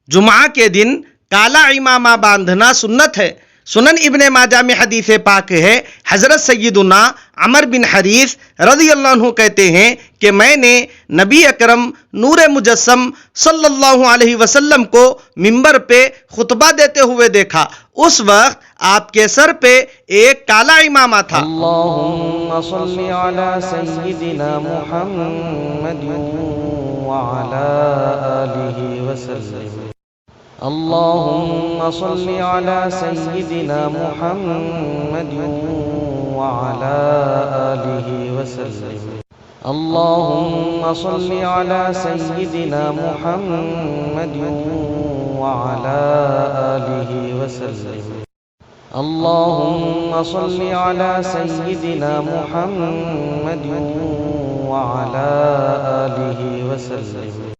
जुमा के दिन काला इमामा बांधना सुन्नत है। सुनन इब्ने माजा में हदीस पाक है, हज़रत सय्यदुना अमर बिन हरीस रज़ियल्लाहु अन्हु कहते हैं कि मैंने नबी अकरम नूरे मुजस्सम सल्लल्लाहु अलैहि वसल्लम को मिंबर पे खुतबा देते हुए देखा। उस वक्त आपके सर पे एक काला इमामा था। अल्लाहुम्मा सल्ली अला सय्यिदिना मुहम्मद व अला आलिहि वसल्लम। अल्लाहुम्मा सल्ली अला सय्यिदिना मुहम्मद व अला आलिहि वसल्लम। अल्लाहुम्मा सल्ली अला सय्यिदिना मुहम्मद व अला आलिहि वसल्लम। अल्लाहुम्मा सल्ली अला सय्यिदिना मुहम्मद व अला आलिहि वसल्लम।